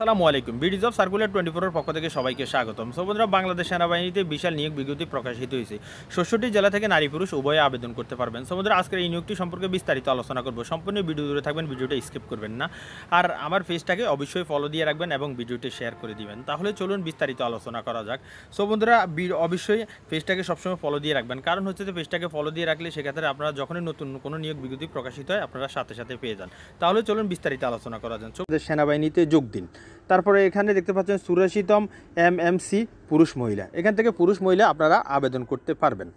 আসসালামু আলাইকুম। বিডিজ of circular 24 এর পক্ষ থেকে সবাইকে স্বাগতম। সো বন্ধুরা, বাংলাদেশ সেনাবাহিনীতে বিশাল নিয়োগ বিজ্ঞপ্তি প্রকাশিত হয়েছে। 66টি জেলা থেকে নারী পুরুষ উভয়ে আবেদন করতে পারবেন। সো বন্ধুরা, আজকের এই নিয়োগটি সম্পর্কে বিস্তারিত আলোচনা করব। সম্পূর্ণ ভিডিও জুড়ে থাকবেন, ভিডিওটা স্কিপ করবেন না। আর আমার পেজটাকে অবশ্যই ফলো দিয়ে রাখবেন এবং ভিডিওটি শেয়ার করে দিবেন। তাহলে চলুন বিস্তারিত আলোচনা করা যাক। সো বন্ধুরা, অবশ্যই পেজটাকে সবসময় ফলো দিয়ে রাখবেন। কারণ হচ্ছে যে পেজটাকে ফলো দিয়ে রাখলে সেক্ষেত্রে আপনারা যখনই নতুন কোনো নিয়োগ বিজ্ঞপ্তি প্রকাশিত হয় আপনারা সাথে সাথে পেয়ে যান। তাহলে চলুন বিস্তারিত আলোচনা করা যাক। সেনাবাহিনীতে যোগ দিন। তারপরে এখানে দেখতে পাচ্ছেন 84তম এমএমসি পুরুষ মহিলা, এখান থেকে পুরুষ মহিলা আপনারা আবেদন করতে পারবেন।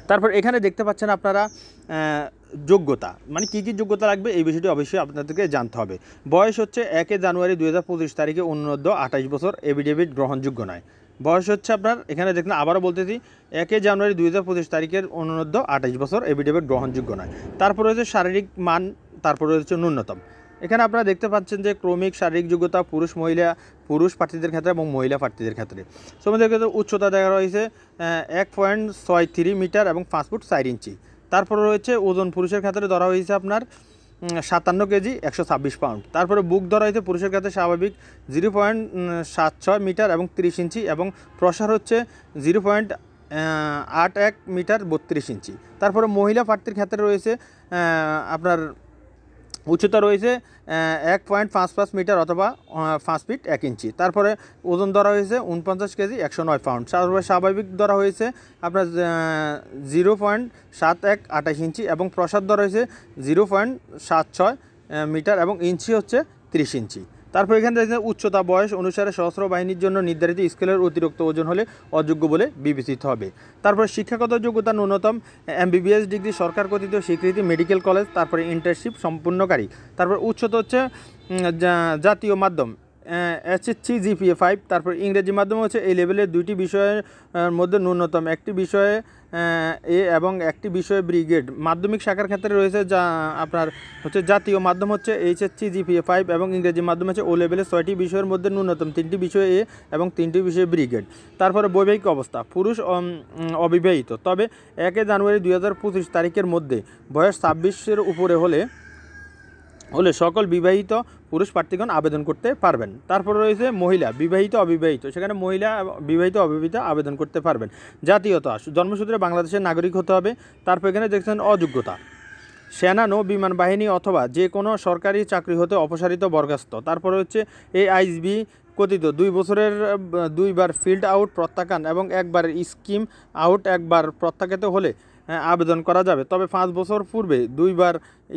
তারপর এখানে দেখতে পাচ্ছেন আপনারা যোগ্যতা, মানে কী কী যোগ্যতা লাগবে এই বিষয়টি অবশ্যই আপনাদেরকে জানতে হবে। বয়স হচ্ছে 1 জানুয়ারি 2025 তারিখে অনূর্ধ্ব 28 বছর, এফিডেভিট গ্রহণযোগ্য নয়। বয়স হচ্ছে আপনার, এখানে দেখুন আবারও বলতেছি, 1 জানুয়ারি 2025 তারিখের অনূর্ধ্ব 28 বছর, এফিডেভিট গ্রহণযোগ্য নয়। তারপরে হচ্ছে শারীরিক মান, তারপরে হচ্ছে ন্যূনতম। এখানে আপনারা দেখতে পাচ্ছেন যে ক্রমিক শারীরিক যোগ্যতা পুরুষ প্রার্থীদের ক্ষেত্রে এবং মহিলা প্রার্থীদের ক্ষেত্রে। সো আমাদের ক্ষেত্রে উচ্চতা দেখা রয়েছে 1.63 মিটার এবং 5 ফুট 4 ইঞ্চি। তারপরে রয়েছে ওজন, পুরুষের ক্ষেত্রে ধরা হয়েছে আপনার 57 কেজি 126 পাউন্ড। তারপরে বুক ধরা হয়েছে পুরুষের ক্ষেত্রে স্বাভাবিক 0.76 মিটার এবং 30 ইঞ্চি এবং প্রসার হচ্ছে 0.81 মিটার 32 ইঞ্চি। তারপরে মহিলা প্রার্থীর ক্ষেত্রে রয়েছে আপনার উচ্চতা রয়েছে 1.55 মিটার অথবা 5 ফিট 1 ইঞ্চি। তারপরে ওজন ধরা হয়েছে 49 কেজি 109 পাউন্ড। তারপরে স্বাভাবিক ধরা হয়েছে আপনার 0.71 ইঞ্চি এবং প্রসাদ ধরা হয়েছে 0.76 মিটার এবং ইঞ্চি হচ্ছে 30 ইঞ্চি। তারপর এখানে দেখছেন উচ্চতা বয়স অনুসারে সশস্ত্র বাহিনীর জন্য নির্ধারিত স্কেলের অতিরিক্ত ওজন হলে অযোগ্য বলে বিবেচিত হবে। তারপর শিক্ষাগত যোগ্যতা ন্যূনতম এমবিবিএস ডিগ্রি, সরকার কর্তৃক স্বীকৃতি মেডিকেল কলেজ, তারপরে ইন্টার্নশিপ সম্পূর্ণকারী। তারপর উচ্চতা হচ্ছে জাতীয় মাধ্যম এসএসসি জিপিএ 5। তারপর ইংরেজি মাধ্যমে হচ্ছে এই লেভেলের 2টি বিষয়ের মধ্যে ন্যূনতম একটি বিষয়ে এ এবং একটি বিষয়ে ব্রিগেড। মাধ্যমিক শাখার ক্ষেত্রে রয়েছে যা আপনার হচ্ছে জাতীয় মাধ্যম হচ্ছে এইচএসসি জিপিএ 5 এবং ইংরেজি মাধ্যম হচ্ছে ও লেভেলের 6টি বিষয়ের মধ্যে ন্যূনতম 3টি বিষয়ে এ এবং 3টি বিষয়ে ব্রিগেড। তারপরে বৈবাহিক অবস্থা, পুরুষ অবিবাহিত, তবে 1 জানুয়ারি 2025 তারিখের মধ্যে বয়স 26-এর উপরে হলে সকল বিবাহিত পুরুষ প্রার্থীগণ আবেদন করতে পারবেন। তারপর রয়েছে মহিলা, বিবাহিত অবিবাহিত, সেখানে মহিলা বিবাহিত অবিবাহিত আবেদন করতে পারবেন। জাতীয়তা, জন্মসূত্রে বাংলাদেশের নাগরিক হতে হবে। তারপর এখানে দেখছেন অযোগ্যতা, সেনা, নৌ বিমান বাহিনী অথবা যে কোনো সরকারি চাকরি হতে অপসারিত বরখাস্ত। তারপরে হচ্ছে AISB কথিত 2 বছরের 2বার ফিল্ড আউট প্রত্যাখ্যান এবং একবার স্কিম আউট একবার প্রত্যাখ্যাত হলে আবেদন করা যাবে। তবে 5 বছর পূর্বে 2বার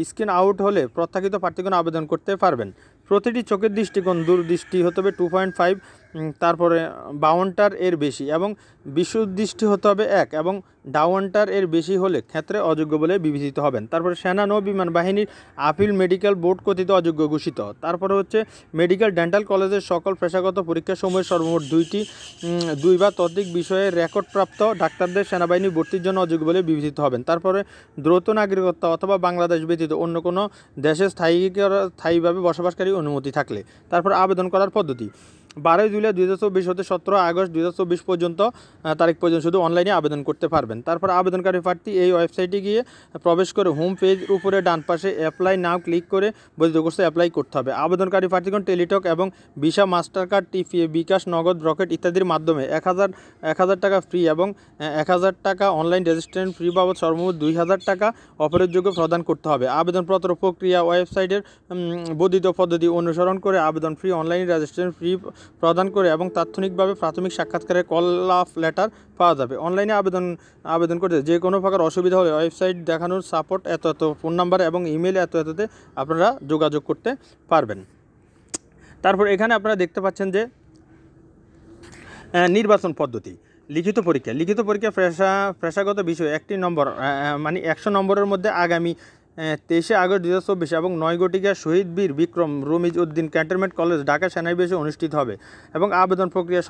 স্কিন আউট হলে প্রত্যাখ্যিত প্রার্থীগণ আবেদন করতে পারবেন। প্রতিটি চোখের দৃষ্টিকোণ দূরদৃষ্টি হতে হবে 2.5, তারপরে বাউন্টার এর বেশি এবং বিশুদৃষ্টি হতে হবে 1 এবং ডাউন্টার এর বেশি হলে ক্ষেত্রে অযোগ্য বলে বিবেচিত হবেন। তারপরে সেনা, নৌ বিমান বাহিনীর আপিল মেডিকেল বোর্ড কর্তৃক অযোগ্য ঘোষিত। তারপরে হচ্ছে মেডিকেল ডেন্টাল কলেজের সকল পেশাগত পরীক্ষাসমূহের সর্বমোট 2 বা ততোধিক বিষয়ে রেকর্ডপ্রাপ্ত ডাক্তারদের সেনাবাহিনী ভর্তির জন্য অযোগ্য বলে বিবেচিত হবেন। তারপরে দ্রুত নাগরিকত্ব অথবা বাংলাদেশ ব্যতীত অন্য কোনো দেশে স্থায়ীভাবে বসবাসকারী অনুমতি থাকলে। তারপর আবেদন করার পদ্ধতি, 12 জুলাই 2024 হতে 17 আগস্ট 2024 পর্যন্ত তারিখ পর্যন্ত শুধু অনলাইনে আবেদন করতে পারবেন। তারপর আবেদনকারী প্রার্থী এই ওয়েবসাইটে গিয়ে প্রবেশ করে হোম পেজ উপরে ডান পাশে অ্যাপ্লাই নাও ক্লিক করে বৈধ কোর্সে অ্যাপ্লাই করতে হবে। আবেদনকারী প্রার্থীগণ টেলিটক এবং ভিসা, মাস্টার কার্ড, টিপিএ, বিকাশ, নগদ, রকেট ইত্যাদির মাধ্যমে 1000 টাকা ফ্রি এবং 1000 টাকা অনলাইন রেজিস্ট্রেশন ফ্রি বাবদ সর্বমোট 2000 টাকা অপরিহার্যভাবে প্রদান করতে হবে। আবেদনপত্র প্রক্রিয়া, ওয়েবসাইটের বর্ধিত পদ্ধতি অনুসরণ করে আবেদন ফ্রি, অনলাইন রেজিস্ট্রেশন ফ্রি প্রদান করে এবং তাৎক্ষণিকভাবে প্রাথমিক সাক্ষাৎকারের কল অফ লেটার পাওয়া যাবে। অনলাইনে আবেদন করতে যে কোনো প্রকার অসুবিধা হলে ওয়েবসাইট দেখানোর সাপোর্ট এত ফোন নাম্বার এবং ইমেল এততে আপনারা যোগাযোগ করতে পারবেন। তারপর এখানে আপনারা দেখতে পাচ্ছেন যে নির্বাচন পদ্ধতি, লিখিত পরীক্ষা পেশাগত বিষয় 1 নম্বর, মানে 100 নম্বরের মধ্যে আগামী 23 আগস্ট 2024 এবং 9 গটিকা শহীদ বীর বিক্রম রমিজ উদ্দিন ক্যান্টনমেন্ট কলেজ, ঢাকা সেনানিবাসে অনুষ্ঠিত হবে এবং আবেদন প্রক্রিয়া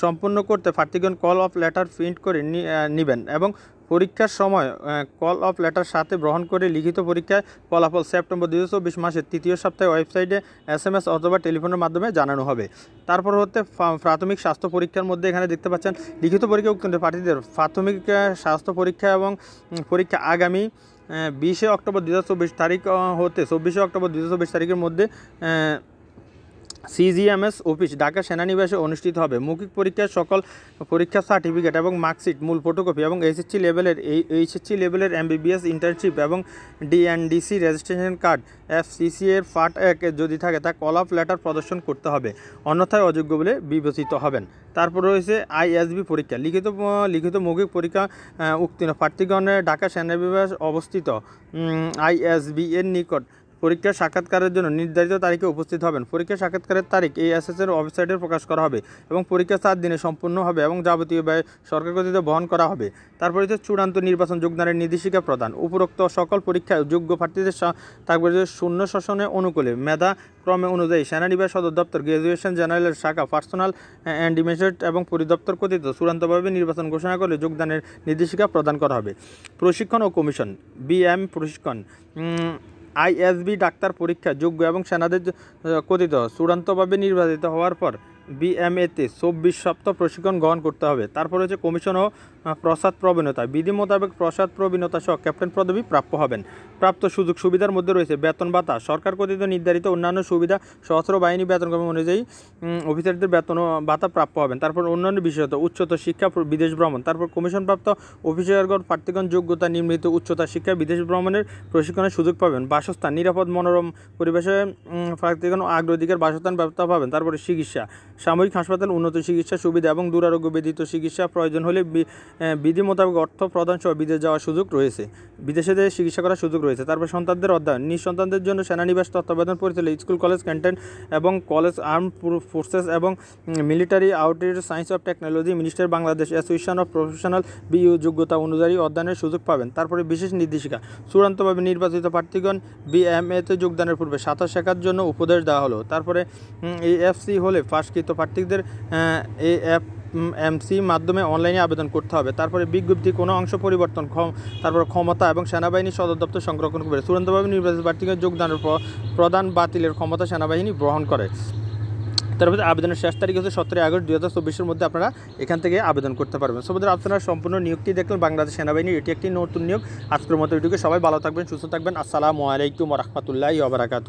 সম্পূর্ণ করতে প্রার্থীগণ কল অফ লেটার প্রিন্ট করে নেবেন এবং পরীক্ষার সময় কল অফ লেটার সাথে গ্রহণ করে লিখিত পরীক্ষায় ফলাফল সেপ্টেম্বর 2024 মাসের 3য় সপ্তাহে ওয়েবসাইটে SMS অথবা টেলিফোনের মাধ্যমে জানানো হবে। তারপর হতে প্রাথমিক স্বাস্থ্য পরীক্ষার মধ্যে এখানে দেখতে পাচ্ছেন লিখিত পরীক্ষা উত্তীর্ণ প্রার্থীদের প্রাথমিক স্বাস্থ্য পরীক্ষা এবং পরীক্ষা আগামী 20 অক্টোবর 2024 তারিখ হতে 24 অক্টোবর 2024 তারিখের মধ্যে সিজিএমএস অফিস ঢাকা সেনানিবাসে অনুষ্ঠিত হবে। মৌখিক পরীক্ষার সকল পরীক্ষার সার্টিফিকেট এবং মার্কশিট, মূল ফটোকপি এবং এইচএসসি লেভেলের এমবিবিএস ইন্টার্নশিপ এবং ডিএনডিসি রেজিস্ট্রেশন কার্ড এফসিসি এর পার্ট 1 যদি থাকে তা কল অফ লেটার প্রদর্শন করতে হবে, অন্যথায় অযোগ্য বলে বিবেচিত হবেন। তারপর রয়েছে আইএসবি পরীক্ষা, লিখিত মৌখিক পরীক্ষা উত্তীর্ণ প্রার্থীগণের ঢাকা সেনানিবাস অবস্থিত আইএসবি এর নিকট পরীক্ষা সাক্ষাৎকারের জন্য নির্ধারিত তারিখে উপস্থিত হবেন। পরীক্ষা সাক্ষাৎকারের তারিখ ASS এর ওয়েবসাইটে প্রকাশ করা হবে এবং পরীক্ষা 4 দিনে সম্পূর্ণ হবে এবং যাবতীয় ব্যয় সরকার কর্তৃক বহন করা হবে। তারপরে হচ্ছে চূড়ান্ত নির্বাচন যোগদানের নির্দেশিকা প্রদান। উপরোক্ত সকল পরীক্ষায় যোগ্য প্রার্থীদের থাকবে যে শূন্য শাসনে অনুকূলে মেধা ক্রমে অনুযায়ী সেনানিবাস সদর দপ্তর, গ্র্যাজুয়েশন জেনারেলের শাখা, পার্সোনাল অ্যান্ড ইমিডিয়েট এবং পরিদপ্তর কর্তৃক চূড়ান্তভাবে নির্বাচন ঘোষণা করলে যোগদানের নির্দেশিকা প্রদান করা হবে। প্রশিক্ষণ ও কমিশন বিএম প্রশিক্ষণ আইএসবি ডাক্তার পরীক্ষা যোগ্য এবং সেনাদের কথিত চূড়ান্তভাবে নির্বাচিত হওয়ার পর বিএমএতে 24 সপ্তাহ প্রশিক্ষণ গ্রহণ করতে হবে। তারপর হচ্ছে কমিশন ও প্রসাদ প্রবীণতা, বিধি মোতাবেক প্রসাদ প্রবীণতা সহ ক্যাপ্টেন পদবি প্রাপ্য হবেন। প্রাপ্ত সুযোগ সুবিধার মধ্যে রয়েছে বেতন ভাতা, সরকার কর্তৃক নির্ধারিত অন্যান্য সুবিধা, সশস্ত্র বাহিনী বেতনক্রম অনুযায়ী অফিসারদের বেতন ও ভাতা প্রাপ্য হবেন। তারপর অন্যান্য বিশেষত উচ্চতর শিক্ষা, বিদেশ ভ্রমণ। তারপর কমিশনপ্রাপ্ত অফিসারগণ প্রার্থীগণ যোগ্যতা নিম্নলিখিত উচ্চতা শিক্ষা, বিদেশ ভ্রমণের প্রশিক্ষণের সুযোগ পাবেন। বাসস্থান, নিরাপদ মনোরম পরিবেশে প্রার্থীগণ অগ্রাধিকার বাসস্থান ব্যবস্থা পাবেন। তারপরে চিকিৎসা, সাময়িক হাসপাতাল, উন্নত চিকিৎসা সুবিধা এবং দুরারোগ্য ব্যতীত চিকিৎসা প্রয়োজন হলে বিধি মোতাবেক অর্থ প্রদান সহ বিদেশ যাওয়ার সুযোগ রয়েছে, বিদেশে চিকিৎসা করার সুযোগ রয়েছে। তারপর সন্তানদের অধ্যয়ন, নিঃসন্তানদের জন্য সেনানিবাস তত্ত্বাবধান পরিচালিত স্কুল, কলেজ, ক্যান্টন এবং কলেজ, আর্ম ফোর্সেস এবং military outreach science of technology minister Bangladesh association of professional BU যোগ্যতা অনুযায়ী অধ্যয়নের সুযোগ পাবেন। তারপরে বিশেষ নির্দেশিকা, চূড়ান্তভাবে নির্বাচিত প্রার্থীগণ বিএমএতে যোগদানের পূর্বে সাঁতার শেখার জন্য উপদেশ দেওয়া হলো। তারপরে এএফসি হলে পাশকৃত প্রার্থীদের এএফএমসি মাধ্যমে অনলাইনে আবেদন করতে হবে। তারপরে বিজ্ঞপ্তি কোনো অংশ পরিবর্তন, তারপর ক্ষমতা এবং সেনাবাহিনী সদর দপ্তর সংরক্ষণ করে চূড়ান্তভাবে নির্বাচিত প্রার্থীদের যোগদানের প্রদান বাতিলের ক্ষমতা সেনাবাহিনী গ্রহণ করে। তারপরে আবেদনের শেষ তারিখ হচ্ছে 17 আগস্ট 2024 মধ্যে আপনারা এখান থেকে আবেদন করতে পারবেন। সবাই আপনারা সম্পূর্ণ নিয়োগটি দেখলেন বাংলাদেশ সেনাবাহিনীর, এটি একটি নতুন নিয়োগ। আজকের মতো ভিডিওকে সবাই ভালো থাকবেন, সুস্থ থাকবেন। আসসালামু আলাইকুম ওয়া রাহমাতুল্লাহি ওয়া বারাকাতুহু।